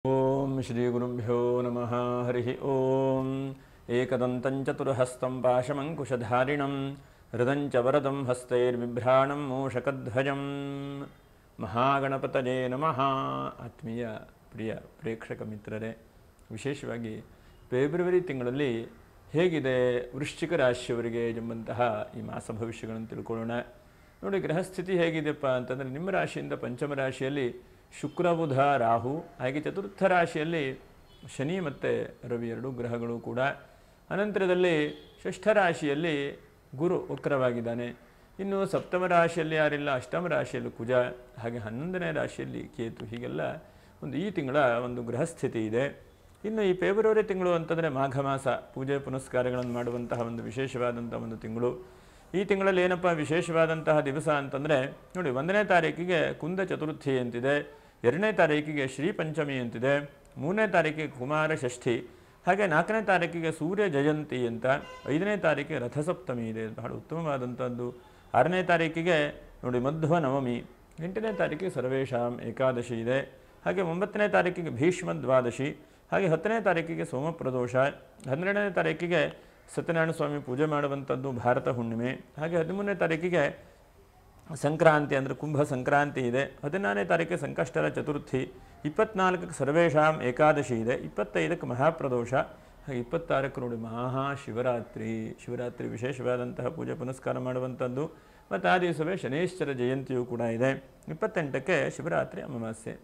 ಓಂ ಶ್ರೀ ಗುರುಭ್ಯೋ ನಮಃ ಹರಿ ಓಂ ಏಕದಂತಂ ಚತುರ್ಹಸ್తం ಪಾಶಮಂಕುಶಧಾರಿಣಂ ಹೃದಂಚ ವರದಂ ಹಸ್ತೈರ್ಬಿಭ್ರಾಣಂ ಮೂಷಕಧ್ವಜಂ ಮಹಾಗಣಪತಯೇ ನಮಃ. ಆತ್ಮೀಯ ಪ್ರಿಯ ಪ್ರೇಕ್ಷಕ ಮಿತ್ರರೇ, ವಿಶೇಷವಾಗಿ ಫೆಬ್ರವರಿ ತಿಂಗಳಲ್ಲಿ ಹೇಗಿದೆ ವೃಶ್ಚಿಕ ರಾಶಿಯವರಿಗೆ ಎಂಬಂತಹ ಈ ಮಾಸ ಭವಿಷ್ಯಗಳನ್ನು ತಿಳ್ಕೊಳ್ಳೋಣ. ನೋಡಿ, ಗ್ರಹಸ್ಥಿತಿ ಹೇಗಿದೆಯಪ್ಪ ಅಂತಂದರೆ, ನಿಮ್ಮ ರಾಶಿಯಿಂದ ಪಂಚಮ ರಾಶಿಯಲ್ಲಿ ಶುಕ್ರ ಬುಧ ರಾಹು, ಹಾಗೆ ಚತುರ್ಥ ರಾಶಿಯಲ್ಲಿ ಶನಿ ಮತ್ತು ರವಿ ಎರಡೂ ಗ್ರಹಗಳು ಕೂಡ. ಅನಂತರದಲ್ಲಿ ಷಷ್ಠ ರಾಶಿಯಲ್ಲಿ ಗುರು ವಕ್ರವಾಗಿದ್ದಾನೆ. ಇನ್ನು ಸಪ್ತಮ ರಾಶಿಯಲ್ಲಿ ಯಾರಿಲ್ಲ, ಅಷ್ಟಮ ರಾಶಿಯಲ್ಲಿ ಕುಜ, ಹಾಗೆ 11ನೇ ರಾಶಿಯಲ್ಲಿ ಕೇತು. ಹೀಗೆಲ್ಲ ಈ ತಿಂಗಳ ಒಂದು ಗ್ರಹಸ್ಥಿತಿ ಇದೆ. ಇನ್ನು ಈ ಫೆಬ್ರವರಿ ತಿಂಗಳು ಅಂತಂದರೆ ಮಾಘ ಮಾಸ, ಪೂಜೆ ಪುನಸ್ಕಾರಗಳನ್ನು ಮಾಡುವಂತಹ ಒಂದು ವಿಶೇಷವಾದಂಥ ಒಂದು ತಿಂಗಳು. ಈ ತಿಂಗಳಲ್ಲಿ ಏನಪ್ಪ ವಿಶೇಷವಾದಂತಹ ದಿವಸ ಅಂತಂದರೆ, ನೋಡಿ, 1ನೇ ತಾರೀಕಿಗೆ ಕುಂದ ಚತುರ್ಥಿ ಅಂತಿದೆ, 2ನೇ ತಾರೀಕಿಗೆ ಶ್ರೀ ಪಂಚಮಿ ಅಂತಿದೆ, 3ನೇ ತಾರೀಕಿಗೆ ಕುಮಾರ ಷಷ್ಠಿ, ಹಾಗೆ 4ನೇ ತಾರೀಕಿಗೆ ಸೂರ್ಯ ಜಯಂತಿ ಅಂತ, 5ನೇ ತಾರೀಕಿಗೆ ರಥಸಪ್ತಮಿ ಇದೆ, ಬಹಳ ಉತ್ತಮವಾದಂಥದ್ದು. 6ನೇ ತಾರೀಕಿಗೆ ನೋಡಿ ಮಧ್ವ ನವಮಿ, 8ನೇ ತಾರೀಕಿಗೆ ಸರ್ವೇಶಾಂ ಏಕಾದಶಿ ಇದೆ, ಹಾಗೆ 9ನೇ ತಾರೀಕಿಗೆ ಭೀಷ್ಮ ದ್ವಾದಶಿ, ಹಾಗೆ 10ನೇ ತಾರೀಕಿಗೆ ಸೋಮಪ್ರದೋಷ, 12ನೇ ತಾರೀಕಿಗೆ ಸತ್ಯನಾರಾಯಣ ಸ್ವಾಮಿ ಪೂಜೆ ಮಾಡುವಂಥದ್ದು ಭಾರತ ಹುಣ್ಣಿಮೆ, ಹಾಗೆ 13ನೇ ತಾರೀಕಿಗೆ ಸಂಕ್ರಾಂತಿ ಅಂದರೆ ಕುಂಭ ಸಂಕ್ರಾಂತಿ ಇದೆ, 14ನೇ ತಾರೀಕಿಗೆ ಸಂಕಷ್ಟರ ಚತುರ್ಥಿ, 24ಕ್ಕೆ ಸರ್ವೇಶಾಂ ಏಕಾದಶಿ ಇದೆ, 25ಕ್ಕೆ ಮಹಾಪ್ರದೋಷ, ಹಾಗೆ 26ಕ್ಕೆ ನೋಡಿ ಶಿವರಾತ್ರಿ ವಿಶೇಷವಾದಂತಹ ಪೂಜೆ ಪುನಸ್ಕಾರ ಮಾಡುವಂಥದ್ದು. ಮತ್ತು ಆ ದಿವಸವೇ ಶನೇಶ್ವರ ಜಯಂತಿಯೂ ಕೂಡ ಇದೆ. 28ಕ್ಕೆ ಶಿವರಾತ್ರಿ ಅಮಾವಾಸ್ಯೆ.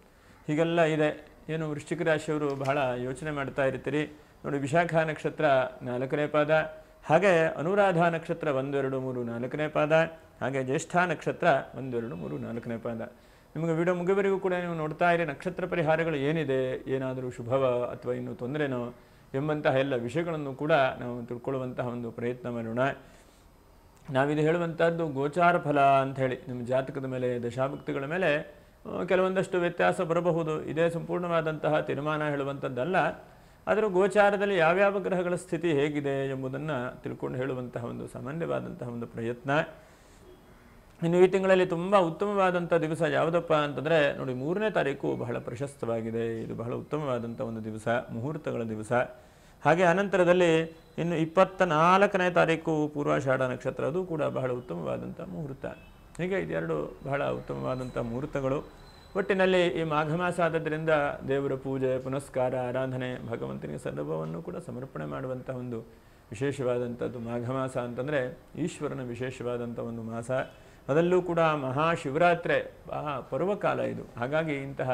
ಹೀಗೆಲ್ಲ ಇದೆ. ಏನು ವೃಶ್ಚಿಕ ರಾಶಿಯವರು ಬಹಳ ಯೋಚನೆ ಮಾಡ್ತಾ ಇರ್ತೀರಿ. ನೋಡಿ, ವಿಶಾಖ ನಕ್ಷತ್ರ 4ನೇ ಪಾದ, ಹಾಗೆ ಅನುರಾಧ ನಕ್ಷತ್ರ 1, 2, 3, 4ನೇ ಪಾದ, ಹಾಗೆ ಜ್ಯೇಷ್ಠ ನಕ್ಷತ್ರ 1, 2, 3, 4ನೇ ಪಾದ. ನಿಮಗೆ ವಿಡಿಯೋ ಮುಗಿವರೆಗೂ ಕೂಡ ನೀವು ನೋಡ್ತಾ ಇರಿ. ನಕ್ಷತ್ರ ಪರಿಹಾರಗಳು ಏನಿದೆ, ಏನಾದರೂ ಶುಭವ ಅಥವಾ ಇನ್ನೂ ತೊಂದರೆನೋ ಎಂಬಂತಹ ಎಲ್ಲ ವಿಷಯಗಳನ್ನು ಕೂಡ ನಾವು ತಿಳ್ಕೊಳ್ಳುವಂತಹ ಒಂದು ಪ್ರಯತ್ನ ಮಾಡೋಣ. ನಾವಿದು ಹೇಳುವಂಥದ್ದು ಗೋಚಾರ ಫಲ ಅಂಥೇಳಿ, ನಿಮ್ಮ ಜಾತಕದ ಮೇಲೆ, ದಶಾಭುಕ್ತಿಗಳ ಮೇಲೆ ಕೆಲವೊಂದಷ್ಟು ವ್ಯತ್ಯಾಸ ಬರಬಹುದು. ಇದೇ ಸಂಪೂರ್ಣವಾದಂತಹ ತೀರ್ಮಾನ ಹೇಳುವಂಥದ್ದಲ್ಲ. ಆದರೂ ಗೋಚಾರದಲ್ಲಿ ಯಾವ್ಯಾವ ಗ್ರಹಗಳ ಸ್ಥಿತಿ ಹೇಗಿದೆ ಎಂಬುದನ್ನು ತಿಳ್ಕೊಂಡು ಹೇಳುವಂತಹ ಒಂದು ಸಾಮಾನ್ಯವಾದಂತಹ ಒಂದು ಪ್ರಯತ್ನ. ಇನ್ನು ಈ ತಿಂಗಳಲ್ಲಿ ತುಂಬ ಉತ್ತಮವಾದಂಥ ದಿವಸ ಯಾವುದಪ್ಪ ಅಂತಂದರೆ, ನೋಡಿ, 3ನೇ ತಾರೀಕು ಬಹಳ ಪ್ರಶಸ್ತವಾಗಿದೆ. ಇದು ಬಹಳ ಉತ್ತಮವಾದಂಥ ಒಂದು ದಿವಸ, ಮುಹೂರ್ತಗಳ ದಿವಸ. ಹಾಗೆ ಅನಂತರದಲ್ಲಿ ಇನ್ನು 24ನೇ ತಾರೀಕು ಪೂರ್ವಾಷಾಢ ನಕ್ಷತ್ರ, ಅದು ಕೂಡ ಬಹಳ ಉತ್ತಮವಾದಂಥ ಮುಹೂರ್ತ. ಹೀಗೆ ಇದೆರಡು ಬಹಳ ಉತ್ತಮವಾದಂಥ ಮುಹೂರ್ತಗಳು. ಒಟ್ಟಿನಲ್ಲಿ ಈ ಮಾಘ ಮಾಸ ಆದದ್ದರಿಂದ ದೇವರ ಪೂಜೆ ಪುನಸ್ಕಾರ, ಆರಾಧನೆ, ಭಗವಂತನಿಗೆ ಸರ್ವವನ್ನು ಕೂಡ ಸಮರ್ಪಣೆ ಮಾಡುವಂಥ ಒಂದು ವಿಶೇಷವಾದಂಥದ್ದು ಮಾಘ ಮಾಸ ಅಂತಂದರೆ ಈಶ್ವರನ ವಿಶೇಷವಾದಂಥ ಒಂದು ಮಾಸ. ಅದರಲ್ಲೂ ಕೂಡ ಮಹಾಶಿವರಾತ್ರಿ ಪರ್ವಕಾಲ ಇದು. ಹಾಗಾಗಿ ಇಂತಹ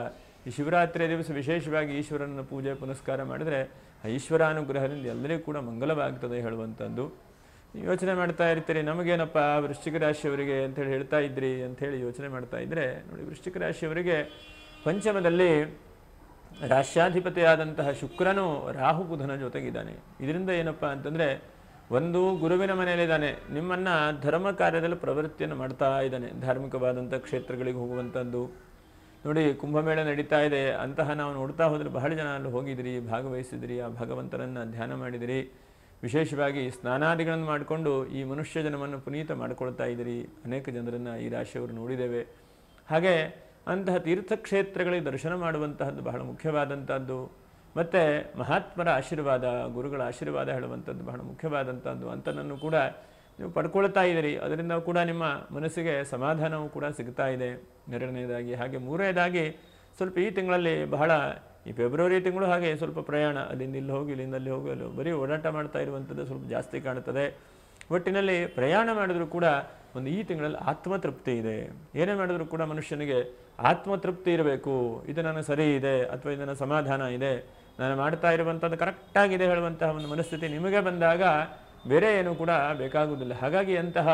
ಈ ಶಿವರಾತ್ರಿಯ ದಿವಸ ವಿಶೇಷವಾಗಿ ಈಶ್ವರನ ಪೂಜೆ ಪುನಸ್ಕಾರ ಮಾಡಿದರೆ ಆ ಈಶ್ವರಾನುಗ್ರಹದಿಂದ ಎಲ್ಲರಿಗೂ ಕೂಡ ಮಂಗಲವಾಗ್ತದೆ ಹೇಳುವಂಥದ್ದು. ಯೋಚನೆ ಮಾಡ್ತಾ ಇರ್ತೀರಿ, ನಮಗೇನಪ್ಪ ವೃಶ್ಚಿಕ ರಾಶಿಯವರಿಗೆ ಅಂಥೇಳಿ ಹೇಳ್ತಾ ಇದ್ರಿ ಅಂಥೇಳಿ ಯೋಚನೆ ಮಾಡ್ತಾ ಇದ್ದರೆ, ನೋಡಿ, ವೃಶ್ಚಿಕ ರಾಶಿಯವರಿಗೆ ಪಂಚಮದಲ್ಲಿ ರಾಶ್ಯಾಧಿಪತಿಯಾದಂತಹ ಶುಕ್ರನು ರಾಹು ಬುಧನ ಜೊತೆಗಿದ್ದಾನೆ. ಇದರಿಂದ ಏನಪ್ಪ ಅಂತಂದರೆ, ಒಂದು ಗುರುವಿನ ಮನೆಯಲ್ಲಿದ್ದಾನೆ, ನಿಮ್ಮನ್ನು ಧರ್ಮ ಕಾರ್ಯದಲ್ಲಿ ಪ್ರವೃತ್ತಿಯನ್ನು ಮಾಡ್ತಾ ಇದ್ದಾನೆ, ಧಾರ್ಮಿಕವಾದಂಥ ಕ್ಷೇತ್ರಗಳಿಗೆ ಹೋಗುವಂಥದ್ದು. ನೋಡಿ, ಕುಂಭಮೇಳ ನಡೀತಾ ಇದೆ, ಅಂತಹ ನಾವು ನೋಡ್ತಾ ಹೋದರೆ ಬಹಳ ಜನ ಅಲ್ಲಿ ಹೋಗಿದಿರಿ, ಭಾಗವಹಿಸಿದಿರಿ, ಆ ಭಗವಂತನನ್ನು ಧ್ಯಾನ ಮಾಡಿದಿರಿ. ವಿಶೇಷವಾಗಿ ಸ್ನಾನಾದಿಗಳನ್ನು ಮಾಡಿಕೊಂಡು ಈ ಮನುಷ್ಯ ಜನ್ಮವನ್ನು ಪುನೀತ ಮಾಡಿಕೊಳ್ತಾ ಇದ್ದೀರಿ. ಅನೇಕ ಜನರನ್ನು ಈ ರಾಶಿಯವರು ನೋಡಿದ್ದೇವೆ. ಹಾಗೆ ಅಂತಹ ತೀರ್ಥಕ್ಷೇತ್ರಗಳಿಗೆ ದರ್ಶನ ಮಾಡುವಂತಹದ್ದು ಬಹಳ ಮುಖ್ಯವಾದಂಥದ್ದು. ಮತ್ತು ಮಹಾತ್ಮರ ಆಶೀರ್ವಾದ, ಗುರುಗಳ ಆಶೀರ್ವಾದ ಹೇಳುವಂಥದ್ದು ಬಹಳ ಮುಖ್ಯವಾದಂಥದ್ದು. ಅಂಥದ್ದನ್ನು ಕೂಡ ನೀವು ಪಡ್ಕೊಳ್ತಾ ಇದ್ದೀರಿ. ಅದರಿಂದ ಕೂಡ ನಿಮ್ಮ ಮನಸ್ಸಿಗೆ ಸಮಾಧಾನವೂ ಕೂಡ ಸಿಗ್ತಾ ಇದೆ. 2ನೇದಾಗಿ. ಹಾಗೆ 3ನೇದಾಗಿ ಸ್ವಲ್ಪ ಈ ತಿಂಗಳಲ್ಲಿ ಬಹಳ, ಈ ಫೆಬ್ರವರಿ ತಿಂಗಳು ಹಾಗೆ ಸ್ವಲ್ಪ ಪ್ರಯಾಣ, ಅಲ್ಲಿಂದ ಇಲ್ಲಿ ಹೋಗಿ ಇಲ್ಲಿಂದ ಅಲ್ಲಿ ಹೋಗಿ ಅಲ್ಲಿ ಬರೀ ಓಡಾಟ ಮಾಡ್ತಾ ಇರುವಂಥದ್ದು ಸ್ವಲ್ಪ ಜಾಸ್ತಿ ಕಾಣುತ್ತದೆ. ಒಟ್ಟಿನಲ್ಲಿ ಪ್ರಯಾಣ ಮಾಡಿದ್ರೂ ಕೂಡ ಒಂದು ಈ ತಿಂಗಳಲ್ಲಿ ಆತ್ಮತೃಪ್ತಿ ಇದೆ. ಏನೇ ಮಾಡಿದ್ರೂ ಕೂಡ ಮನುಷ್ಯನಿಗೆ ಆತ್ಮತೃಪ್ತಿ ಇರಬೇಕು. ಇದು ನನಗೆ ಸರಿ ಇದೆ ಅಥವಾ ಇದನ್ನು ಸಮಾಧಾನ ಇದೆ, ನಾನು ಮಾಡ್ತಾ ಇರುವಂಥದ್ದು ಕರೆಕ್ಟಾಗಿದೆ ಹೇಳುವಂತಹ ಒಂದು ಮನಸ್ಥಿತಿ ನಿಮಗೆ ಬಂದಾಗ ಬೇರೆ ಏನೂ ಕೂಡ ಬೇಕಾಗುವುದಿಲ್ಲ. ಹಾಗಾಗಿ ಅಂತಹ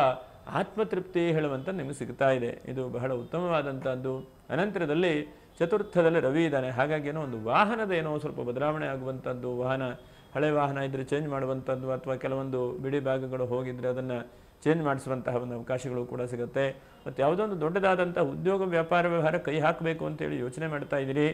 ಆತ್ಮತೃಪ್ತಿ ಹೇಳುವಂಥದ್ದು ನಿಮಗೆ ಸಿಗ್ತಾ ಇದೆ. ಇದು ಬಹಳ ಉತ್ತಮವಾದಂಥದ್ದು. ಅನಂತರದಲ್ಲಿ ಚತುರ್ಥದಲ್ಲಿ ರವಿ ಇದ್ದಾನೆ. ಹಾಗಾಗಿ ಏನೋ ಒಂದು ವಾಹನದ ಏನೋ ಸ್ವಲ್ಪ ಬದಲಾವಣೆ ಆಗುವಂಥದ್ದು, ವಾಹನ ಹಳೆ ವಾಹನ ಇದ್ದರೆ ಚೇಂಜ್ ಮಾಡುವಂಥದ್ದು, ಅಥವಾ ಕೆಲವೊಂದು ಬಿಡಿ ಭಾಗಗಳು ಹೋಗಿದ್ದರೆ ಅದನ್ನು ಚೇಂಜ್ ಮಾಡಿಸುವಂತಹ ಒಂದು ಅವಕಾಶಗಳು ಕೂಡ ಸಿಗುತ್ತೆ. ಮತ್ತು ಯಾವುದೋ ಒಂದು ದೊಡ್ಡದಾದಂಥ ಉದ್ಯೋಗ ವ್ಯಾಪಾರ ವ್ಯವಹಾರ ಕೈ ಹಾಕಬೇಕು ಅಂತೇಳಿ ಯೋಚನೆ ಮಾಡ್ತಾ ಇದ್ದೀರಿ.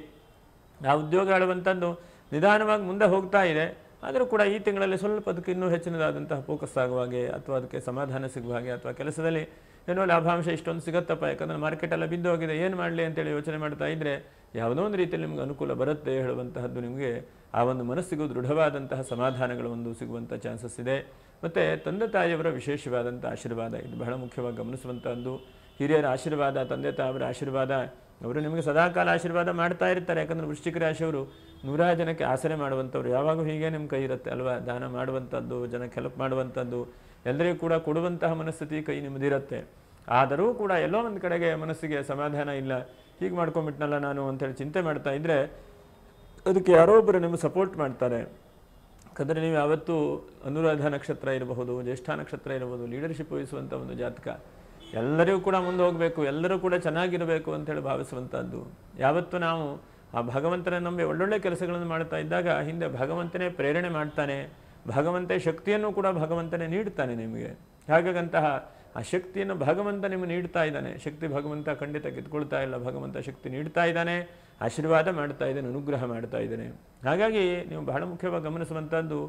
ಆ ಉದ್ಯೋಗ ಆಡುವಂಥದ್ದು ನಿಧಾನವಾಗಿ ಮುಂದೆ ಹೋಗ್ತಾ ಇದೆ. ಆದರೂ ಕೂಡ ಈ ತಿಂಗಳಲ್ಲಿ ಸ್ವಲ್ಪ ಅದಕ್ಕೆ ಇನ್ನೂ ಹೆಚ್ಚಿನದಾದಂತಹ ಫೋಕಸ್ ಆಗುವ ಹಾಗೆ, ಅಥವಾ ಅದಕ್ಕೆ ಸಮಾಧಾನ ಸಿಗುವ ಹಾಗೆ, ಅಥವಾ ಕೆಲಸದಲ್ಲಿ ಏನೋ ಲಾಭಾಂಶ ಇಷ್ಟೊಂದು ಸಿಗುತ್ತಪ್ಪ, ಯಾಕಂದರೆ ಮಾರ್ಕೆಟೆಲ್ಲ ಬಿದ್ದು ಹೋಗಿದೆ, ಏನು ಮಾಡಲಿ ಅಂತೇಳಿ ಯೋಚನೆ ಮಾಡ್ತಾ ಇದ್ದರೆ ಯಾವುದೋ ಒಂದು ರೀತಿಯಲ್ಲಿ ನಿಮ್ಗೆ ಅನುಕೂಲ ಬರುತ್ತೆ ಹೇಳುವಂತಹದ್ದು ನಿಮಗೆ ಆ ಒಂದು ಮನಸ್ಸಿಗೂ ದೃಢವಾದಂತಹ ಸಮಾಧಾನಗಳು ಒಂದು ಸಿಗುವಂಥ ಚಾನ್ಸಸ್ ಇದೆ. ಮತ್ತು ತಂದೆ ತಾಯಿಯವರ ವಿಶೇಷವಾದಂಥ ಆಶೀರ್ವಾದ ಇದು ಬಹಳ ಮುಖ್ಯವಾಗಿ ಗಮನಿಸುವಂಥದ್ದು. ಹಿರಿಯರ ಆಶೀರ್ವಾದ, ತಂದೆ ತಾಯಿಯವರ ಆಶೀರ್ವಾದ, ಅವರು ನಿಮಗೆ ಸದಾಕಾಲ ಆಶೀರ್ವಾದ ಮಾಡ್ತಾ ಇರ್ತಾರೆ. ಯಾಕಂದರೆ ವೃಶ್ಚಿಕ ರಾಶಿಯವರು 100 ಜನಕ್ಕೆ ಆಸರೆ ಮಾಡುವಂಥವ್ರು, ಯಾವಾಗೂ ಹೀಗೆ ನಿಮ್ಮ ಕೈ ಇರುತ್ತೆ ಅಲ್ವಾ. ದಾನ ಮಾಡುವಂಥದ್ದು, ಜನಕ್ಕೆ ಹೆಲ್ಪ್ ಮಾಡುವಂಥದ್ದು, ಎಲ್ಲರಿಗೂ ಕೂಡ ಕೊಡುವಂತಹ ಮನಸ್ಥಿತಿ ಕೈ ನಿಮ್ಮದಿರುತ್ತೆ. ಆದರೂ ಕೂಡ ಎಲ್ಲೋ ಒಂದು ಕಡೆಗೆ ಮನಸ್ಸಿಗೆ ಸಮಾಧಾನ ಇಲ್ಲ, ಹೀಗೆ ಮಾಡ್ಕೊಂಬಿಟ್ನಲ್ಲ ನಾನು ಅಂತೇಳಿ ಚಿಂತೆ ಮಾಡ್ತಾ ಇದ್ದರೆ ಅದಕ್ಕೆ ಯಾರೋ ಒಬ್ಬರು ನಿಮಗೆ ಸಪೋರ್ಟ್ ಮಾಡ್ತಾರೆ. ಯಾಕಂದರೆ ನೀವು ಯಾವತ್ತೂ ಅನುರಾಧ ನಕ್ಷತ್ರ ಇರಬಹುದು, ಜ್ಯೇಷ್ಠ ನಕ್ಷತ್ರ ಇರಬಹುದು, ಲೀಡರ್ಶಿಪ್ ವಹಿಸುವಂಥ ಒಂದು ಜಾತಕ, ಎಲ್ಲರಿಗೂ ಕೂಡ ಮುಂದೆ ಹೋಗಬೇಕು, ಎಲ್ಲರೂ ಕೂಡ ಚೆನ್ನಾಗಿರಬೇಕು ಅಂತೇಳಿ ಭಾವಿಸುವಂಥದ್ದು. ಯಾವತ್ತು ನಾವು ಆ ಭಗವಂತನ ನಂಬಿ ಒಳ್ಳೊಳ್ಳೆ ಕೆಲಸಗಳನ್ನು ಮಾಡ್ತಾ ಇದ್ದಾಗ ಹಿಂದೆ ಭಗವಂತನೇ ಪ್ರೇರಣೆ ಮಾಡ್ತಾನೆ, ಭಗವಂತ ಶಕ್ತಿಯನ್ನು ಕೂಡ ಭಗವಂತನೇ ನೀಡ್ತಾನೆ ನಿಮಗೆ. ಹಾಗಾಗಂತಹ ಆ ಶಕ್ತಿಯನ್ನು ಭಗವಂತ ನಿಮಗೆ ನೀಡ್ತಾ ಇದ್ದಾನೆ. ಶಕ್ತಿ ಭಗವಂತ ಖಂಡಿತ ಕಿತ್ಕೊಳ್ತಾ ಇಲ್ಲ, ಭಗವಂತ ಶಕ್ತಿ ನೀಡ್ತಾ ಇದ್ದಾನೆ, ಆಶೀರ್ವಾದ ಮಾಡ್ತಾ ಇದ್ದಾನೆ, ಅನುಗ್ರಹ ಮಾಡ್ತಾ ಇದ್ದಾನೆ. ಹಾಗಾಗಿ ನೀವು ಬಹಳ ಮುಖ್ಯವಾಗಿ ಗಮನಿಸುವಂಥದ್ದು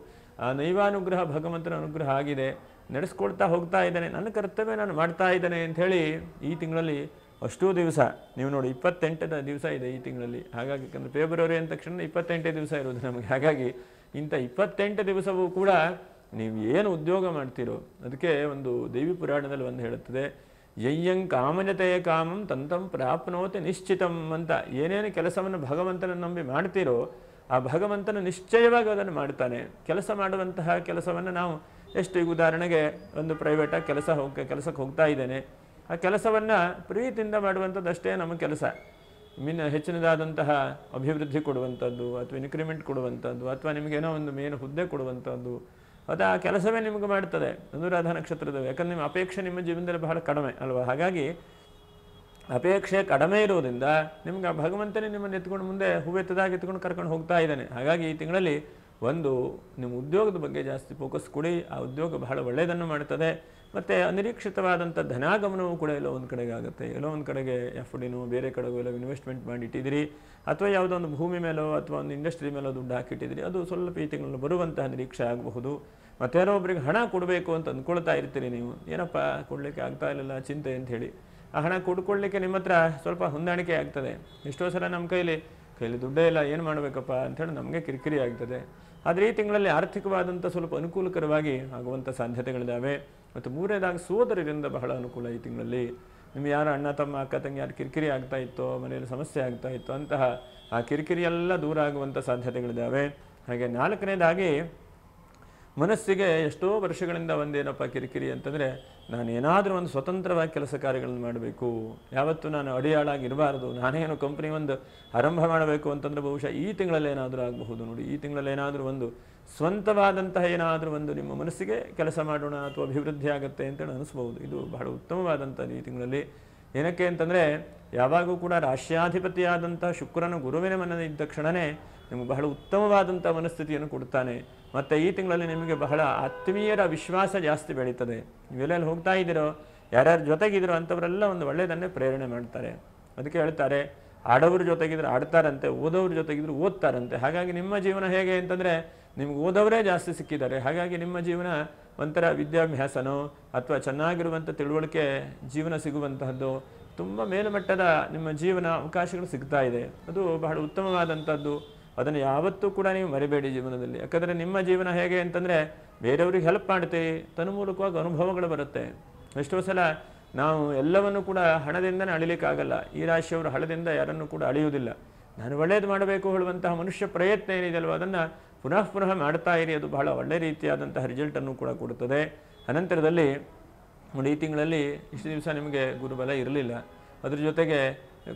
ಆ ನೈವಾನುಗ್ರಹ ಭಗವಂತನ ಅನುಗ್ರಹ ಆಗಿದೆ, ನಡೆಸ್ಕೊಳ್ತಾ ಹೋಗ್ತಾ ಇದ್ದಾನೆ, ನನ್ನ ಕರ್ತವ್ಯ ನಾನು ಮಾಡ್ತಾ ಇದ್ದಾನೆ ಅಂಥೇಳಿ ಈ ತಿಂಗಳಲ್ಲಿ ಅಷ್ಟೂ ದಿವಸ ನೀವು ನೋಡಿ 28 ದಿವಸ ಇದೆ ಈ ತಿಂಗಳಲ್ಲಿ. ಹಾಗಾಗಿ ಯಾಕಂದರೆ ಫೆಬ್ರವರಿ ಅಂದ ತಕ್ಷಣ 28 ದಿವಸ ಇರೋದು ನಮಗೆ. ಹಾಗಾಗಿ ಇಂಥ 28 ದಿವಸವೂ ಕೂಡ ನೀವು ಏನು ಉದ್ಯೋಗ ಮಾಡ್ತೀರೋ ಅದಕ್ಕೆ ಒಂದು ದೇವಿ ಪುರಾಣದಲ್ಲಿ ಒಂದು ಹೇಳುತ್ತದೆ, ಯಯ್ಯಂ ಕಾಮನತೆಯ ಕಾಮಂ ತಂತಂ ಪ್ರಾಪ್ನೋತಿ ನಿಶ್ಚಿತಂ ಅಂತ. ಏನೇನು ಕೆಲಸವನ್ನು ಭಗವಂತನ ನಂಬಿ ಮಾಡ್ತೀರೋ ಆ ಭಗವಂತನ ನಿಶ್ಚಯವಾಗಿ ಅದನ್ನು ಮಾಡ್ತಾನೆ. ಕೆಲಸ ಮಾಡುವಂತಹ ಕೆಲಸವನ್ನು ನಾವು ಎಷ್ಟು, ಈಗ ಉದಾಹರಣೆಗೆ ಒಂದು ಪ್ರೈವೇಟಾಗಿ ಕೆಲಸಕ್ಕೆ ಹೋಗ್ತಾ ಇದ್ದೇನೆ, ಆ ಕೆಲಸವನ್ನು ಪ್ರೀತಿಯಿಂದ ಮಾಡುವಂಥದ್ದು ಅಷ್ಟೇ ನಮ್ಮ ಕೆಲಸ. ಹೆಚ್ಚಿನದಾದಂತಹ ಅಭಿವೃದ್ಧಿ ಕೊಡುವಂಥದ್ದು ಅಥವಾ ಇನ್ಕ್ರಿಮೆಂಟ್ ಕೊಡುವಂಥದ್ದು ಅಥವಾ ನಿಮಗೇನೋ ಒಂದು ಮೇನ್ ಹುದ್ದೆ ಕೊಡುವಂಥದ್ದು, ಅದು ಆ ಕೆಲಸವೇ ನಿಮಗೆ ಮಾಡ್ತದೆ ಅನುರಾಧ ನಕ್ಷತ್ರದ. ಯಾಕಂದರೆ ನಿಮ್ಮ ಅಪೇಕ್ಷೆ ನಿಮ್ಮ ಜೀವನದಲ್ಲಿ ಬಹಳ ಕಡಿಮೆ ಅಲ್ವಾ. ಹಾಗಾಗಿ ಅಪೇಕ್ಷೆ ಕಡಿಮೆ ಇರೋದ್ರಿಂದ ನಿಮ್ಗೆ ಆ ಭಗವಂತನೇ ನಿಮ್ಮನ್ನು ಎತ್ಕೊಂಡು ಮುಂದೆ ಹೂವೆತ್ತದಾಗಿ ಎತ್ಕೊಂಡು ಕರ್ಕೊಂಡು ಹೋಗ್ತಾ ಇದ್ದಾನೆ. ಹಾಗಾಗಿ ಈ ತಿಂಗಳಲ್ಲಿ ಒಂದು ನಿಮ್ಮ ಉದ್ಯೋಗದ ಬಗ್ಗೆ ಜಾಸ್ತಿ ಫೋಕಸ್ ಕೊಡಿ, ಆ ಉದ್ಯೋಗ ಬಹಳ ಒಳ್ಳೆಯದನ್ನು ಮಾಡ್ತದೆ. ಮತ್ತು ಅನಿರೀಕ್ಷಿತವಾದಂಥ ಧನಾಗಮನವೂ ಕೂಡ ಎಲ್ಲೋ ಒಂದು ಕಡೆಗೆ ಆಗುತ್ತೆ. ಎಲ್ಲೋ ಒಂದು ಕಡೆಗೆ ಎಫ್ಡಿನೋ ಬೇರೆ ಕಡೆಗೂ ಎಲ್ಲ ಇನ್ವೆಸ್ಟ್ಮೆಂಟ್ ಮಾಡಿ ಇಟ್ಟಿದ್ದೀರಿ, ಅಥವಾ ಯಾವುದೋ ಒಂದು ಭೂಮಿ ಮೇಲೋ ಅಥವಾ ಒಂದು ಇಂಡಸ್ಟ್ರಿ ಮೇಲೋ ದುಡ್ಡು ಹಾಕಿಟ್ಟಿದ್ದೀರಿ, ಅದು ಸ್ವಲ್ಪ ಈ ತಿಂಗಳಲ್ಲಿ ಬರುವಂತಹ ನಿರೀಕ್ಷೆ ಆಗಬಹುದು. ಮತ್ತು ಯಾರೋ ಒಬ್ಬರಿಗೆ ಹಣ ಕೊಡಬೇಕು ಅಂತ ಅಂದ್ಕೊಳ್ತಾ ಇರ್ತೀರಿ ನೀವು, ಏನಪ್ಪ ಕೊಡಲಿಕ್ಕೆ ಆಗ್ತಾ ಇರಲಿಲ್ಲ ಚಿಂತೆ ಅಂತ ಹೇಳಿ. ಆ ಹಣ ಕೊಡ್ಕೊಳ್ಳಿಕ್ಕೆ ನಿಮ್ಮ ಹತ್ರ ಸ್ವಲ್ಪ ಹೊಂದಾಣಿಕೆ ಆಗ್ತದೆ. ಎಷ್ಟೋ ಸಲ ನಮ್ಮ ಕೈಲಿ ದುಡ್ಡೇ ಇಲ್ಲ, ಏನು ಮಾಡಬೇಕಪ್ಪ ಅಂಥೇಳಿ ನಮಗೆ ಕಿರಿಕಿರಿ ಆಗ್ತದೆ. ಆದರೆ ಈ ತಿಂಗಳಲ್ಲಿ ಆರ್ಥಿಕವಾದಂಥ ಸ್ವಲ್ಪ ಅನುಕೂಲಕರವಾಗಿ ಆಗುವಂಥ ಸಾಧ್ಯತೆಗಳಿದ್ದಾವೆ. ಮತ್ತು ಮೂರನೇದಾಗಿ ಸೋದರರಿಂದ ಬಹಳ ಅನುಕೂಲ ಈ ತಿಂಗಳಲ್ಲಿ. ನಿಮ್ಗೆ ಯಾರು ಅಣ್ಣ ತಮ್ಮ ಅಕ್ಕ ತಂಗಿ ಯಾರು ಕಿರಿಕಿರಿ ಆಗ್ತಾ ಇತ್ತೋ, ಮನೆಯಲ್ಲಿ ಸಮಸ್ಯೆ ಆಗ್ತಾ ಇತ್ತು, ಅಂತಹ ಆ ಕಿರಿಕಿರಿ ಎಲ್ಲ ದೂರ ಆಗುವಂಥ ಸಾಧ್ಯತೆಗಳಿದ್ದಾವೆ. ಹಾಗೆ ನಾಲ್ಕನೇದಾಗಿ ಮನಸ್ಸಿಗೆ ಎಷ್ಟೋ ವರ್ಷಗಳಿಂದ ಒಂದೇನಪ್ಪ ಕಿರಿಕಿರಿ ಅಂತಂದರೆ, ನಾನು ಏನಾದರೂ ಒಂದು ಸ್ವತಂತ್ರವಾಗಿ ಕೆಲಸ ಕಾರ್ಯಗಳನ್ನು ಮಾಡಬೇಕು, ಯಾವತ್ತೂ ನಾನು ಅಡಿಯಾಳಾಗಿರಬಾರ್ದು, ನಾನೇನು ಕಂಪ್ನಿ ಒಂದು ಆರಂಭ ಮಾಡಬೇಕು ಅಂತಂದರೆ ಬಹುಶಃ ಈ ತಿಂಗಳಲ್ಲಿ ಏನಾದರೂ ಆಗಬಹುದು. ನೋಡಿ, ಈ ತಿಂಗಳಲ್ಲಿ ಏನಾದರೂ ಒಂದು ಸ್ವಂತವಾದಂತಹ ಏನಾದರೂ ಒಂದು ನಿಮ್ಮ ಮನಸ್ಸಿಗೆ ಕೆಲಸ ಮಾಡೋಣ ಅಥವಾ ಅಭಿವೃದ್ಧಿ ಆಗುತ್ತೆ ಅಂತೇಳಿ ಅನಿಸ್ಬೋದು. ಇದು ಬಹಳ ಉತ್ತಮವಾದಂಥದ್ದು ಈ ತಿಂಗಳಲ್ಲಿ. ಏನಕ್ಕೆ ಅಂತಂದರೆ ಯಾವಾಗೂ ಕೂಡ ರಾಶ್ಯಾಧಿಪತಿಯಾದಂಥ ಶುಕ್ರನ ಗುರುವಿನ ಮನೆ ಇದ್ದ ತಕ್ಷಣವೇ ನಿಮಗೆ ಬಹಳ ಉತ್ತಮವಾದಂಥ ಮನಸ್ಥಿತಿಯನ್ನು ಕೊಡ್ತಾನೆ. ಮತ್ತು ಈ ತಿಂಗಳಲ್ಲಿ ನಿಮಗೆ ಬಹಳ ಆತ್ಮೀಯರ ವಿಶ್ವಾಸ ಜಾಸ್ತಿ ಬೆಳೀತದೆ. ನೀವೆಲ್ಲೆಲ್ಲಿ ಹೋಗ್ತಾ ಇದ್ದೀರೋ, ಯಾರ್ಯಾರ ಜೊತೆಗಿದ್ದೀರೋ ಅಂಥವರೆಲ್ಲ ಒಂದು ಒಳ್ಳೆಯದನ್ನೇ ಪ್ರೇರಣೆ ಮಾಡ್ತಾರೆ. ಅದಕ್ಕೆ ಹೇಳ್ತಾರೆ, ಆಡೋವ್ರ ಜೊತೆಗಿದ್ರೆ ಆಡ್ತಾರಂತೆ, ಓದೋವ್ರ ಜೊತೆಗಿದ್ರೆ ಓದ್ತಾರಂತೆ. ಹಾಗಾಗಿ ನಿಮ್ಮ ಜೀವನ ಹೇಗೆ ಅಂತಂದರೆ ನಿಮ್ಗೆ ಓದೋವರೇ ಜಾಸ್ತಿ ಸಿಕ್ಕಿದ್ದಾರೆ. ಹಾಗಾಗಿ ನಿಮ್ಮ ಜೀವನ ಒಂಥರ ವಿದ್ಯಾಭ್ಯಾಸನೋ ಅಥವಾ ಚೆನ್ನಾಗಿರುವಂಥ ತಿಳುವಳಿಕೆ ಜೀವನ ಸಿಗುವಂತಹದ್ದು, ತುಂಬ ಮೇಲ್ಮಟ್ಟದ ನಿಮ್ಮ ಜೀವನ ಅವಕಾಶಗಳು ಸಿಗ್ತಾ ಇದೆ. ಅದು ಬಹಳ ಉತ್ತಮವಾದಂಥದ್ದು. ಅದನ್ನು ಯಾವತ್ತೂ ಕೂಡ ನೀವು ಮರಿಬೇಡಿ ಜೀವನದಲ್ಲಿ. ಯಾಕಂದರೆ ನಿಮ್ಮ ಜೀವನ ಹೇಗೆ ಅಂತಂದರೆ ಬೇರೆಯವ್ರಿಗೆ ಹೆಲ್ಪ್ ಮಾಡ್ತೀವಿ, ತನ್ಮೂಲಕವಾಗಿ ಅನುಭವಗಳು ಬರುತ್ತೆ. ಎಷ್ಟೋ ಸಲ ನಾವು ಎಲ್ಲವನ್ನು ಕೂಡ ಹಣದಿಂದನೇ ಅಳಿಲಿಕ್ಕಾಗಲ್ಲ. ಈ ರಾಶಿಯವರು ಹಣದಿಂದ ಯಾರನ್ನು ಕೂಡ ಅಳಿಯುವುದಿಲ್ಲ. ನಾನು ಒಳ್ಳೇದು ಮಾಡಬೇಕು ಹೇಳುವಂತಹ ಮನುಷ್ಯ ಪ್ರಯತ್ನ ಏನಿದೆಯಲ್ವ ಅದನ್ನು ಪುನಃ ಪುನಃ ಮಾಡ್ತಾ ಇರಿ. ಅದು ಬಹಳ ಒಳ್ಳೆ ರೀತಿಯಾದಂತಹ ರಿಸಲ್ಟನ್ನು ಕೂಡ ಕೊಡುತ್ತದೆ. ಅನಂತರದಲ್ಲಿ ನೋಡಿ, ಈ ತಿಂಗಳಲ್ಲಿ ಇಷ್ಟು ದಿವಸ ನಿಮಗೆ ಗುರುಬಲ ಇರಲಿಲ್ಲ, ಅದ್ರ ಜೊತೆಗೆ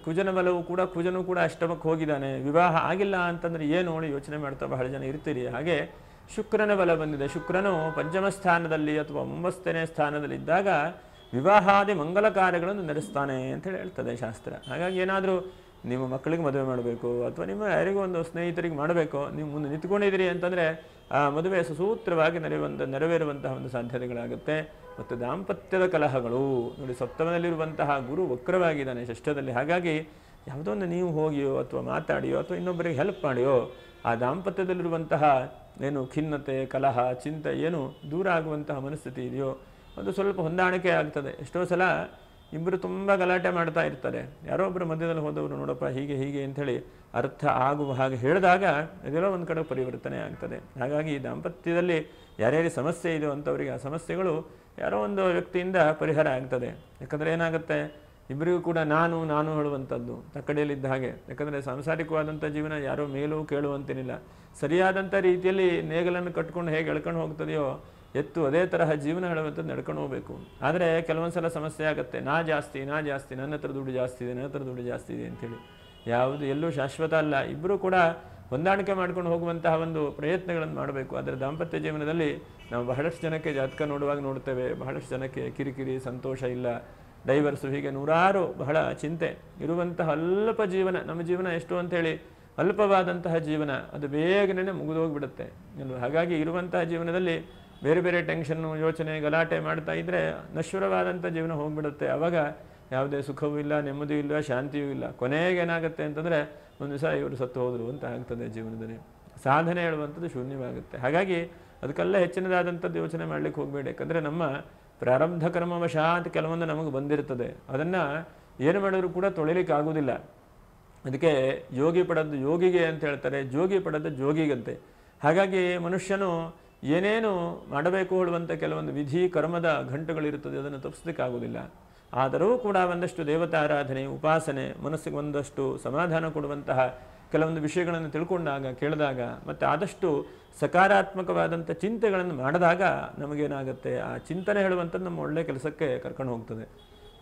ಕುಜನೂ ಕೂಡ ಅಷ್ಟಮಕ್ಕೆ ಹೋಗಿದ್ದಾನೆ. ವಿವಾಹ ಆಗಿಲ್ಲ ಅಂತಂದರೆ ಏನು ನೋಡಿ ಯೋಚನೆ ಮಾಡ್ತಾ ಬಹಳ ಜನ ಇರ್ತೀರಿ. ಹಾಗೆ ಶುಕ್ರನ ಬಲ ಬಂದಿದೆ. ಶುಕ್ರನು ಪಂಚಮ ಸ್ಥಾನದಲ್ಲಿ ಅಥವಾ ಮುಂಬಸ್ತನೇ ಸ್ಥಾನದಲ್ಲಿ ಇದ್ದಾಗ ವಿವಾಹಾದಿ ಮಂಗಲ ಕಾರ್ಯಗಳನ್ನು ನಡೆಸ್ತಾನೆ ಅಂತೇಳಿ ಹೇಳ್ತದೆ ಶಾಸ್ತ್ರ. ಹಾಗಾಗಿ ಏನಾದರೂ ನಿಮ್ಮ ಮಕ್ಕಳಿಗೆ ಮದುವೆ ಮಾಡಬೇಕು ಅಥವಾ ನಿಮ್ಮ ಯಾರಿಗೂ ಒಂದು ಸ್ನೇಹಿತರಿಗೆ ಮಾಡಬೇಕು, ನೀವು ಮುಂದೆ ನಿಂತ್ಕೊಂಡಿದ್ದೀರಿ ಅಂತಂದರೆ ಆ ಮದುವೆ ಸುಸೂತ್ರವಾಗಿ ನೆರವೇರುವಂತಹ ಒಂದು ಸಾಧ್ಯತೆಗಳಾಗುತ್ತೆ. ಮತ್ತು ದಾಂಪತ್ಯದ ಕಲಹಗಳು ನೋಡಿ, ಸಪ್ತಮದಲ್ಲಿರುವಂತಹ ಗುರು ವಕ್ರವಾಗಿದ್ದಾನೆ ಷಷ್ಠದಲ್ಲಿ. ಹಾಗಾಗಿ ಯಾವುದೋ ಒಂದು ನೀವು ಹೋಗಿಯೋ ಅಥವಾ ಮಾತಾಡಿಯೋ ಅಥವಾ ಇನ್ನೊಬ್ಬರಿಗೆ ಹೆಲ್ಪ್ ಮಾಡಿಯೋ ಆ ದಾಂಪತ್ಯದಲ್ಲಿರುವಂತಹ ಏನು ಖಿನ್ನತೆ, ಕಲಹ, ಚಿಂತೆ ಏನು ದೂರ ಆಗುವಂತಹ ಮನಸ್ಥಿತಿ ಇದೆಯೋ ಒಂದು ಸ್ವಲ್ಪ ಹೊಂದಾಣಿಕೆ ಆಗ್ತದೆ. ಎಷ್ಟೋ ಸಲ ಇಬ್ಬರು ತುಂಬ ಗಲಾಟೆ ಮಾಡ್ತಾ ಇರ್ತಾರೆ, ಯಾರೋ ಒಬ್ಬರು ಮಧ್ಯದಲ್ಲಿ ಹೋದವರು ನೋಡಪ್ಪ ಹೀಗೆ ಹೀಗೆ ಅಂಥೇಳಿ ಅರ್ಥ ಆಗುವ ಹಾಗೆ ಹೇಳಿದಾಗ ಇದೆಲ್ಲೋ ಒಂದು ಕಡೆ ಪರಿವರ್ತನೆ ಆಗ್ತದೆ. ಹಾಗಾಗಿ ದಾಂಪತ್ಯದಲ್ಲಿ ಯಾರ್ಯಾರಿಗೆ ಸಮಸ್ಯೆ ಇದೆಯೋ ಅಂಥವರಿಗೆ ಆ ಸಮಸ್ಯೆಗಳು ಯಾರೋ ಒಂದು ವ್ಯಕ್ತಿಯಿಂದ ಪರಿಹಾರ ಆಗ್ತದೆ. ಯಾಕಂದರೆ ಏನಾಗುತ್ತೆ, ಇಬ್ಬರಿಗೂ ಕೂಡ ನಾನು ನಾನು ಹೇಳುವಂಥದ್ದು ತಕ್ಕಡಿಯಲ್ಲಿದ್ದ ಹಾಗೆ. ಯಾಕಂದರೆ ಸಾಂಸಾರಿಕವಾದಂಥ ಜೀವನ ಯಾರೋ ಮೇಲೂ ಕೇಳುವಂತೇನಿಲ್ಲ. ಸರಿಯಾದಂಥ ರೀತಿಯಲ್ಲಿ ನೇಗಲನ್ನು ಕಟ್ಕೊಂಡು ಹೇಗೆ ಎಳ್ಕೊಂಡು ಹೋಗ್ತದೆಯೋ ಎತ್ತು ಅದೇ ತರಹ ಜೀವನ ಹೇಳುವಂಥದ್ದು ನಡ್ಕೊಂಡು ಹೋಗಬೇಕು. ಆದರೆ ಕೆಲವೊಂದು ಸಲ ಸಮಸ್ಯೆ ಆಗುತ್ತೆ, ನಾ ಜಾಸ್ತಿ ನನ್ನ ಹತ್ರ ದುಡ್ಡು ಜಾಸ್ತಿ ಇದೆ, ನನ್ನ ಹತ್ರ ದುಡ್ಡು ಜಾಸ್ತಿ ಇದೆ ಅಂಥೇಳಿ. ಯಾವುದು ಎಲ್ಲೂ ಶಾಶ್ವತ ಅಲ್ಲ. ಇಬ್ಬರೂ ಕೂಡ ಹೊಂದಾಣಿಕೆ ಮಾಡ್ಕೊಂಡು ಹೋಗುವಂತಹ ಒಂದು ಪ್ರಯತ್ನಗಳನ್ನು ಮಾಡಬೇಕು. ಆದರೆ ದಾಂಪತ್ಯ ಜೀವನದಲ್ಲಿ ನಾವು ಬಹಳಷ್ಟು ಜನಕ್ಕೆ ಜಾತಕ ನೋಡುವಾಗ ನೋಡ್ತೇವೆ, ಬಹಳಷ್ಟು ಜನಕ್ಕೆ ಕಿರಿಕಿರಿ, ಸಂತೋಷ ಇಲ್ಲ, ಡೈವರ್ಸು, ಹೀಗೆ ನೂರಾರು ಬಹಳ ಚಿಂತೆ ಇರುವಂತಹ ಅಲ್ಪ ಜೀವನ. ನಮ್ಮ ಜೀವನ ಎಷ್ಟು ಅಂಥೇಳಿ ಅಲ್ಪವಾದಂತಹ ಜೀವನ, ಅದು ಬೇಗನೆ ಮುಗಿದೋಗ್ಬಿಡುತ್ತೆ. ಹಾಗಾಗಿ ಇರುವಂತಹ ಜೀವನದಲ್ಲಿ ಬೇರೆ ಬೇರೆ ಟೆನ್ಷನ್ನು, ಯೋಚನೆ, ಗಲಾಟೆ ಮಾಡ್ತಾ ಇದ್ದರೆ ನಶ್ವರವಾದಂಥ ಜೀವನ ಹೋಗಿಬಿಡುತ್ತೆ. ಆವಾಗ ಯಾವುದೇ ಸುಖವೂ ಇಲ್ಲ, ನೆಮ್ಮದಿಯೂ ಇಲ್ಲ, ಶಾಂತಿಯೂ ಇಲ್ಲ. ಕೊನೆಗೆ ಏನಾಗುತ್ತೆ ಅಂತಂದರೆ ಒಂದು ದಿವಸ ಇವರು ಸತ್ತು ಹೋದರು ಅಂತ ಆಗ್ತದೆ. ಜೀವನದಲ್ಲಿ ಸಾಧನೆ ಹೇಳುವಂಥದ್ದು ಶೂನ್ಯವಾಗುತ್ತೆ. ಹಾಗಾಗಿ ಅದಕ್ಕೆಲ್ಲ ಹೆಚ್ಚಿನದಾದಂಥದ್ದು ಯೋಚನೆ ಮಾಡಲಿಕ್ಕೆ ಹೋಗಬೇಡಿ. ಯಾಕಂದರೆ ನಮ್ಮ ಪ್ರಾರಬ್ಧ ಕರ್ಮವಶಾತ್ ಕೆಲವೊಂದು ನಮಗೆ ಬಂದಿರ್ತದೆ, ಅದನ್ನು ಏನು ಮಾಡಿದ್ರು ಕೂಡ ತೊಳಿಲಿಕ್ಕೆ ಆಗೋದಿಲ್ಲ. ಅದಕ್ಕೆ ಯೋಗಿ ಪಡೆದು ಯೋಗಿಗೆ ಅಂತ ಹೇಳ್ತಾರೆ, ಜೋಗಿ ಪಡೆದ ಜೋಗಿಗಂತೆ. ಹಾಗಾಗಿ ಮನುಷ್ಯನು ಏನೇನು ಮಾಡಬೇಕು ಹೇಳುವಂಥ ಕೆಲವೊಂದು ವಿಧಿ ಕರ್ಮದ ಘಂಟುಗಳಿರುತ್ತದೆ, ಅದನ್ನು ತಪ್ಪಿಸ್ಲಿಕ್ಕಾಗೋದಿಲ್ಲ. ಆದರೂ ಕೂಡ ಒಂದಷ್ಟು ದೇವತಾರಾಧನೆ, ಉಪಾಸನೆ, ಮನಸ್ಸಿಗೆ ಒಂದಷ್ಟು ಸಮಾಧಾನ ಕೊಡುವಂತಹ ಕೆಲವೊಂದು ವಿಷಯಗಳನ್ನು ತಿಳ್ಕೊಂಡಾಗ, ಕೇಳಿದಾಗ, ಮತ್ತು ಆದಷ್ಟು ಸಕಾರಾತ್ಮಕವಾದಂಥ ಚಿಂತೆಗಳನ್ನು ಮಾಡಿದಾಗ ನಮಗೇನಾಗುತ್ತೆ, ಆ ಚಿಂತನೆ ಹೇಳುವಂಥದ್ದು ನಮ್ಮ ಒಳ್ಳೆಯ ಕೆಲಸಕ್ಕೆ ಕರ್ಕೊಂಡು ಹೋಗ್ತದೆ.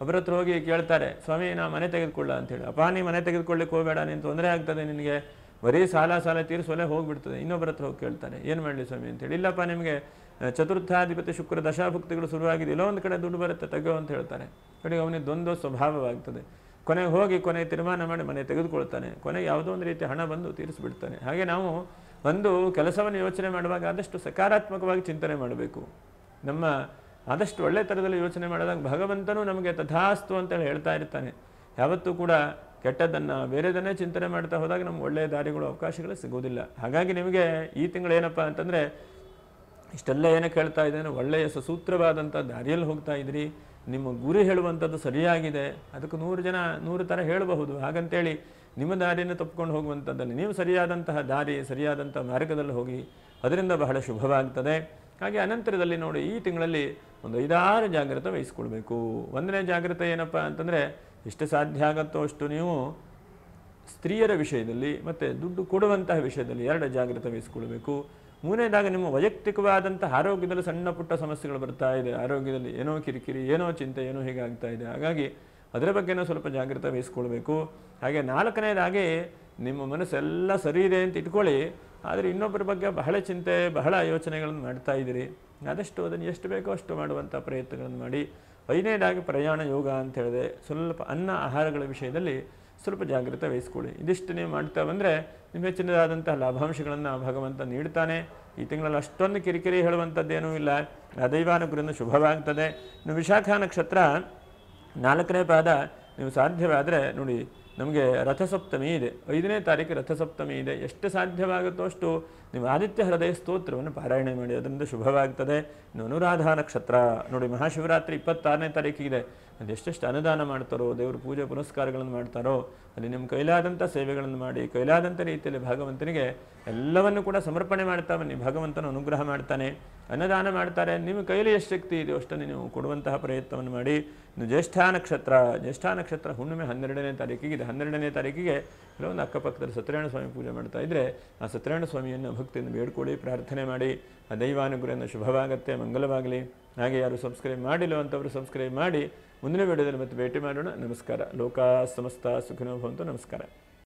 ಒಬ್ಬರ ಹತ್ರ ಹೋಗಿ ಕೇಳ್ತಾರೆ, ಸ್ವಾಮಿ ನಾ ಮನೆ ತೆಗೆದುಕೊಳ್ಳ ಅಂತೇಳಿ. ಅಪ್ಪ ನೀ ಮನೆ ತೆಗೆದುಕೊಳ್ಳಿಕ್ಕೆ ಹೋಗಬೇಡ, ನೀನು ತೊಂದರೆ ಆಗ್ತದೆ, ನಿನಗೆ ಬರೀ ಸಾಲ ತೀರಿಸೋಲೆ ಹೋಗಿಬಿಡ್ತದೆ. ಇನ್ನೊಬ್ಬರ ಹತ್ರ ಹೋಗಿ ಕೇಳ್ತಾರೆ, ಏನು ಮಾಡಲಿ ಸ್ವಾಮಿ ಅಂತೇಳಿ. ಇಲ್ಲಪ್ಪ ನಿಮಗೆ ಚತುರ್ಥಾಧಿಪತಿ ಶುಕ್ರ ದಶಾಭುಕ್ತಿಗಳು ಶುರುವಾಗಿದೆ, ಎಲ್ಲೋ ಒಂದು ಕಡೆ ದುಡ್ಡು ಬರುತ್ತೆ ತೆಗೋ ಅಂತ ಹೇಳ್ತಾರೆ. ಕಡೆಗೆ ಅವನಿಗೆ ದ್ವಂದ್ವ ಸ್ವಭಾವವಾಗ್ತದೆ. ಕೊನೆಗೆ ತೀರ್ಮಾನ ಮಾಡಿ ಮನೆ ತೆಗೆದುಕೊಳ್ತಾನೆ. ಕೊನೆಗೆ ಯಾವುದೋ ಒಂದು ರೀತಿ ಹಣ ಬಂದು ತೀರಿಸಿಬಿಡ್ತಾನೆ. ಹಾಗೆ ನಾವು ಒಂದು ಕೆಲಸವನ್ನು ಯೋಚನೆ ಮಾಡುವಾಗ ಆದಷ್ಟು ಸಕಾರಾತ್ಮಕವಾಗಿ ಚಿಂತನೆ ಮಾಡಬೇಕು. ನಮ್ಮ ಆದಷ್ಟು ಒಳ್ಳೆ ಥರದಲ್ಲಿ ಯೋಚನೆ ಮಾಡಿದಾಗ ಭಗವಂತನೂ ನಮಗೆ ತಥಾಸ್ತು ಅಂತೇಳಿ ಹೇಳ್ತಾ ಇರ್ತಾನೆ. ಯಾವತ್ತೂ ಕೂಡ ಕೆಟ್ಟದ್ದನ್ನು, ಬೇರೆದನ್ನೇ ಚಿಂತನೆ ಮಾಡ್ತಾ ಹೋದಾಗ ನಮ್ಗೆ ಒಳ್ಳೆಯ ದಾರಿಗಳು, ಅವಕಾಶಗಳು ಸಿಗೋದಿಲ್ಲ. ಹಾಗಾಗಿ ನಿಮಗೆ ಈ ತಿಂಗಳು ಏನಪ್ಪ ಅಂತಂದರೆ, ಇಷ್ಟೆಲ್ಲ ಏನಕ್ಕೆ ಹೇಳ್ತಾ ಇದ್ದೇನೆ, ಒಳ್ಳೆಯ ಸಸೂತ್ರವಾದಂಥ ದಾರಿಯಲ್ಲಿ ಹೋಗ್ತಾ ಇದ್ರಿ, ನಿಮ್ಮ ಗುರಿ ಹೇಳುವಂಥದ್ದು ಸರಿಯಾಗಿದೆ. ಅದಕ್ಕೆ 100 ಜನ 100 ಥರ ಹೇಳಬಹುದು. ಹಾಗಂತೇಳಿ ನಿಮ್ಮ ದಾರಿಯನ್ನು ತಪ್ಪಿಕೊಂಡು ಹೋಗುವಂಥದ್ದಲ್ಲಿ ನೀವು ಸರಿಯಾದಂತಹ ದಾರಿ, ಸರಿಯಾದಂಥ ಮಾರ್ಗದಲ್ಲಿ ಹೋಗಿ, ಅದರಿಂದ ಬಹಳ ಶುಭವಾಗ್ತದೆ. ಹಾಗೆ ಅನಂತರದಲ್ಲಿ ನೋಡಿ, ಈ ತಿಂಗಳಲ್ಲಿ ಒಂದು 5-6 ಜಾಗ್ರತೆ ವಹಿಸ್ಕೊಳ್ಬೇಕು. 1ನೇ ಜಾಗ್ರತೆ ಏನಪ್ಪ ಅಂತಂದರೆ, ಎಷ್ಟು ಸಾಧ್ಯ ಆಗುತ್ತೋ ಅಷ್ಟು ನೀವು ಸ್ತ್ರೀಯರ ವಿಷಯದಲ್ಲಿ ಮತ್ತು ದುಡ್ಡು ಕೊಡುವಂತಹ ವಿಷಯದಲ್ಲಿ 2 ಜಾಗ್ರತೆ ವಹಿಸ್ಕೊಳ್ಬೇಕು. 3ನೇದಾಗಿ ನಿಮ್ಮ ವೈಯಕ್ತಿಕವಾದಂಥ ಆರೋಗ್ಯದಲ್ಲಿ ಸಣ್ಣ ಪುಟ್ಟ ಸಮಸ್ಯೆಗಳು ಬರ್ತಾ ಇದೆ, ಆರೋಗ್ಯದಲ್ಲಿ ಏನೋ ಕಿರಿಕಿರಿ, ಏನೋ ಚಿಂತೆ, ಏನೋ ಹೀಗಾಗ್ತಾ ಇದೆ. ಹಾಗಾಗಿ ಅದರ ಬಗ್ಗೆನೂ ಸ್ವಲ್ಪ ಜಾಗ್ರತೆ ವಹಿಸ್ಕೊಳ್ಬೇಕು. ಹಾಗೆ 4ನೇದಾಗಿ ನಿಮ್ಮ ಮನಸ್ಸೆಲ್ಲ ಸರಿ ಇದೆ ಅಂತ ಇಟ್ಕೊಳ್ಳಿ, ಆದರೆ ಇನ್ನೊಬ್ಬರ ಬಗ್ಗೆ ಬಹಳ ಚಿಂತೆ, ಬಹಳ ಯೋಚನೆಗಳನ್ನು ಮಾಡ್ತಾ ಇದ್ದೀರಿ. ಆದಷ್ಟು ಅದನ್ನು ಎಷ್ಟು ಬೇಕೋ ಅಷ್ಟು ಮಾಡುವಂಥ ಪ್ರಯತ್ನಗಳನ್ನು ಮಾಡಿ. 5ನೇದಾಗಿ ಪ್ರಯಾಣ ಯೋಗ ಅಂತ ಹೇಳಿದೆ, ಸ್ವಲ್ಪ ಅನ್ನ ಆಹಾರಗಳ ವಿಷಯದಲ್ಲಿ ಸ್ವಲ್ಪ ಜಾಗ್ರತೆ ವಹಿಸ್ಕೊಳ್ಳಿ. ಇದಿಷ್ಟು ನೀವು ಮಾಡ್ತಾ ಬಂದರೆ ನಿಮ್ಮ ಹೆಚ್ಚಿನದಾದಂತಹ ಲಾಭಾಂಶಗಳನ್ನು ಭಗವಂತ ನೀಡ್ತಾನೆ. ಈ ತಿಂಗಳಲ್ಲಿ ಅಷ್ಟೊಂದು ಕಿರಿಕಿರಿ ಹೇಳುವಂಥದ್ದೇನೂ ಇಲ್ಲ. ಆ ದೈವಾನುಗ್ರಹದಿಂದ ಶುಭವಾಗ್ತದೆ. ಇನ್ನು ವಿಶಾಖ ನಕ್ಷತ್ರ 4ನೇ ಪಾದ ನೀವು ಸಾಧ್ಯವಾದರೆ ನೋಡಿ, ನಮಗೆ ರಥಸಪ್ತಮಿ ಇದೆ, 5ನೇ ತಾರೀಕು ರಥಸಪ್ತಮಿ ಇದೆ. ಎಷ್ಟು ಸಾಧ್ಯವಾಗುತ್ತೋ ಅಷ್ಟು ನೀವು ಆದಿತ್ಯ ಹೃದಯ ಸ್ತೋತ್ರವನ್ನು ಪಾರಾಯಣ ಮಾಡಿ, ಅದರಿಂದ ಶುಭವಾಗ್ತದೆ. ಇನ್ನು ಅನುರಾಧ ನಕ್ಷತ್ರ ನೋಡಿ, ಮಹಾಶಿವರಾತ್ರಿ 26ನೇ ತಾರೀಕಿಗಿದೆ. ಅದು ಎಷ್ಟೆಷ್ಟು ಅನುದಾನ ಮಾಡ್ತಾರೋ, ದೇವರು ಪೂಜೆ ಪುನಸ್ಕಾರಗಳನ್ನು ಮಾಡ್ತಾರೋ, ಅಲ್ಲಿ ನಿಮ್ಮ ಕೈಲಾದಂಥ ಸೇವೆಗಳನ್ನು ಮಾಡಿ, ಕೈಲಾದಂಥ ರೀತಿಯಲ್ಲಿ ಭಗವಂತನಿಗೆ ಎಲ್ಲವನ್ನು ಕೂಡ ಸಮರ್ಪಣೆ ಮಾಡ್ತಾ ಬನ್ನಿ. ಭಗವಂತನ ಅನುಗ್ರಹ ಮಾಡ್ತಾನೆ. ಅನ್ನದಾನ ಮಾಡ್ತಾರೆ, ನಿಮ್ಮ ಕೈಲಿ ಎಷ್ಟು ಶಕ್ತಿ ಇದೆಯೋ ಅಷ್ಟನ್ನು ನೀವು ಕೊಡುವಂತಹ ಪ್ರಯತ್ನವನ್ನು ಮಾಡಿ. ಇನ್ನು ಜ್ಯೇಷ್ಠ ನಕ್ಷತ್ರ ಹುಣ್ಣಿಮೆ 12ನೇ ತಾರೀಕಿಗಿದೆ. 12ನೇ ತಾರೀಕಿಗೆ ಕೆಲವೊಂದು ಅಕ್ಕಪಕ್ಕದಲ್ಲಿ ಸತ್ಯನಾರಾಯಣ ಸ್ವಾಮಿ ಪೂಜೆ ಮಾಡ್ತಾ ಇದ್ದರೆ, ಆ ಸತ್ಯನಾರಾಯಣ ಸ್ವಾಮಿಯನ್ನು ಭಕ್ತಿಯಿಂದ ಬೇಡ್ಕೊಳ್ಳಿ, ಪ್ರಾರ್ಥನೆ ಮಾಡಿ. ಆ ದೈವಾನುಗ್ರಹದಿಂದ ಶುಭವಾಗುತ್ತೆ, ಮಂಗಲವಾಗಲಿ. ಹಾಗೆ ಯಾರು ಸಬ್ಸ್ಕ್ರೈಬ್ ಮಾಡಿಲ್ಲ ಅಂತವರು ಸಬ್ಸ್ಕ್ರೈಬ್ ಮಾಡಿ. ಮುಂದಿನ ವಿಡಿಯೋದಲ್ಲಿ ಮತ್ತೆ ಭೇಟಿ ಮಾಡೋಣ. ನಮಸ್ಕಾರ. ಲೋಕ ಸಮಸ್ತ ಸುಖಿನೋ ಭವಂತು. ನಮಸ್ಕಾರ.